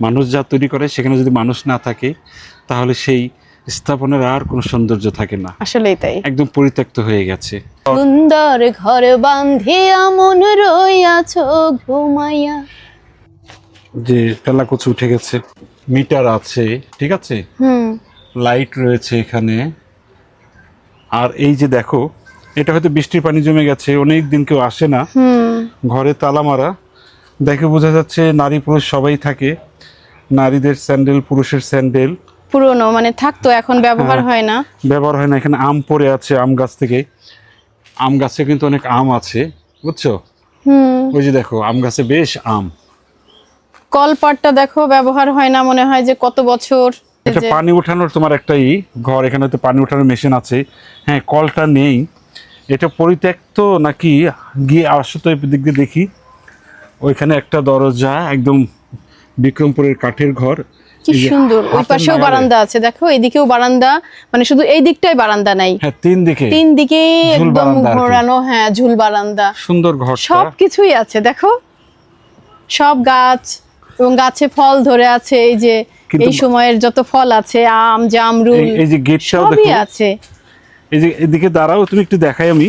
মানুষ যা তৈরি করে সেখানে যদি মানুষ না থাকে তাহলে সেই স্থাপনের আর কোনো সৌন্দর্য থাকে না, আসলেই তাই। একদম পরিত্যক্ত হয়ে গেছে। সুন্দর ঘর বাঁধিয়া মন রইয়াছো ঘুমাইয়া। যে তেলাকুচি উঠে গেছে, মিটার আছে, ঠিক আছে, লাইট রয়েছে এখানে। আর এই যে দেখো, এটা হয়তো বৃষ্টির পানি জমে গেছে, অনেক দিন কেউ আসে না, ঘরে তালা মারা। দেখে বোঝা যাচ্ছে নারী পুরুষ সবাই থাকে, নারীদের স্যান্ডেল, পুরুষের স্যান্ডেল পুরনো মানে থাকতো, এখন ব্যবহার হয় না। ব্যবহার হয় না। এখানে আম পড়ে আছে, আম গাছ থেকে, আম গাছে কিন্তু অনেক আম আছে, বুঝছো? ওই যে দেখো আম গাছে বেশ আম। কলপাটটা দেখো ব্যবহার হয় না, মনে হয় যে কত বছর। এটা পানি উঠানোর তোমার একটাই ঘর, এখানে তো পানি উঠানোর মেশিন আছে। হ্যাঁ, কলটা নেই, এটা পরিত্যক্ত নাকি গিয়ে আসো তো দিক দিয়ে দেখি। ওইখানে একটা দরজা, একদম বিক্রমপুরের কাঠের ঘর। কি সুন্দর। ওই পাশেও বারান্দা আছে, দেখো এইদিকেও বারান্দা, মানে শুধু এই দিকটাই বারান্দা নাই। হ্যাঁ, তিন দিকে একদম ঘোরানো। হ্যাঁ, ঝুল বারান্দা, সুন্দর ঘর, সবকিছুই আছে। দেখো সব গাছ, এবং গাছে ফল ধরে আছে। এই যে এই সময়ের যত ফল আছে, আম, জামরুল, এই যে গেটটাও সবই আছে। এই যে এদিকে দাঁড়াও, তুমি একটু দেখাই আমি।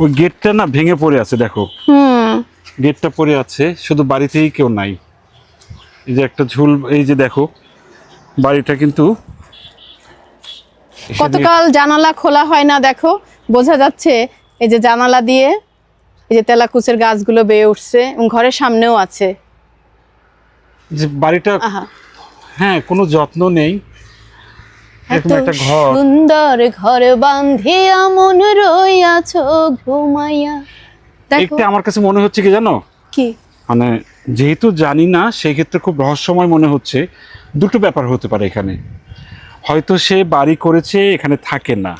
ওই গেটটা না ভেঙে পড়ে আছে, দেখো গেটটা পড়ে আছে, শুধু বাড়িতেই কেউ নাই। এই যে একটা ঝুল, এই যে দেখো বাড়িটা কিন্তু কতকাল জানালা খোলা হয় না, দেখো বোঝা যাচ্ছে। এই যে জানালা দিয়ে এই যে তেলাকুচের গাছগুলো বেয়ে উঠছে, এবং ঘরের সামনেও আছে। যে বাড়িটা, হ্যাঁ, কোনো যত্ন নেই, এরকম একটা ঘর। সুন্দর ঘর বাঁধিয়া মন রইয়াছো ঘুমাইয়া। একটা আমার কাছে মনে হচ্ছে কি জানো, কি মানে যেহেতু জানি না, সেই ক্ষেত্রে খুব রহস্যময় মনে হচ্ছে। দুটো ব্যাপার হতে পারে এখানে, হয়তো সে বাড়ি করেছে, এখানে থাকেন না,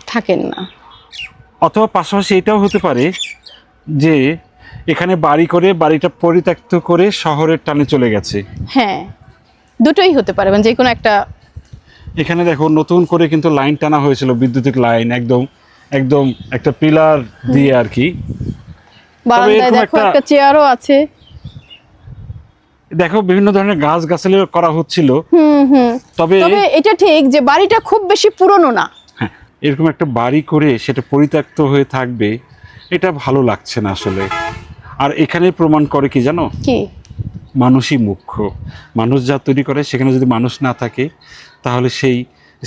অথবা পাশাপাশি এটাও হতে পারে যে এখানে বাড়ি করে বাড়িটা পরিত্যক্ত করে শহরের টানে চলে গেছে। হ্যাঁ, দুটোই হতে পারে, মানে যে কোনো একটা। এখানে দেখো নতুন করে কিন্তু লাইন টানা হয়েছিল, বৈদ্যুতিক লাইন, একদম একদম একটা পিলার দিয়ে আর কি। বারান্দায় দেখো একটা চেয়ারও আছে। দেখো বিভিন্ন ধরনের গাছ গাছালি করা হচ্ছিল। তবে এটা ঠিক যে বাড়িটা খুব বেশি পুরনো না। হ্যাঁ, এরকম একটা বাড়ি করে সেটা পরিত্যক্ত হয়ে থাকবে, এটা ভালো লাগছে না আসলে। আর এখানে প্রমাণ করে কি জানো, কি মানুষই মুখ্য। মানুষ যা তৈরি করে সেখানে যদি মানুষ না থাকে তাহলে সেই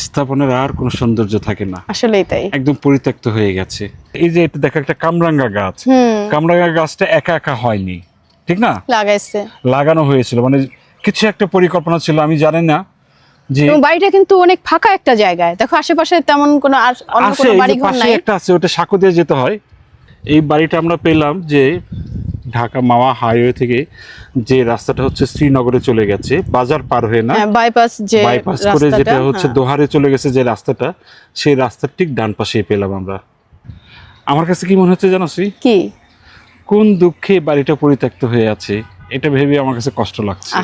স্থাপনের আর কোনো সৌন্দর্য থাকে না, আসলেই তাই, একদম পরিত্যক্ত হয়ে গেছে। এই যে এটা দেখো একটা কামরাঙ্গা গাছ, কামরাঙ্গা গাছটা একা একা হয়নি, ঠিক না, লাগানো হয়েছিল, মানে কিছু একটা পরিকল্পনা ছিল। আমি জানি না যে বাড়িটা কিন্তু অনেক ফাঁকা একটা জায়গায়, দেখো আশেপাশে তেমন কোনো অন্য কোনো বাড়িঘর নাই। একটা আছে, ওটা সাঁকো দিয়ে যেতে হয়। এই বাড়িটা আমরা পেলাম যে ঢাকা মাওয়া হাইওয়ে থেকে যে রাস্তাটা হচ্ছে শ্রীনগরে চলে গেছে, বাজার পার হয়ে না, বাইপাস করে যেটা হচ্ছে দোহারে চলে গেছে যে রাস্তাটা, সেই রাস্তার ঠিক ডান পাশেই পেলাম আমরা। আমার কাছে কি মনে হচ্ছে জানো, কি কোন দুঃখে বাড়িটা পরিত্যক্ত হয়ে আছে, এটা ভেবে আমার কাছে কষ্ট লাগছে।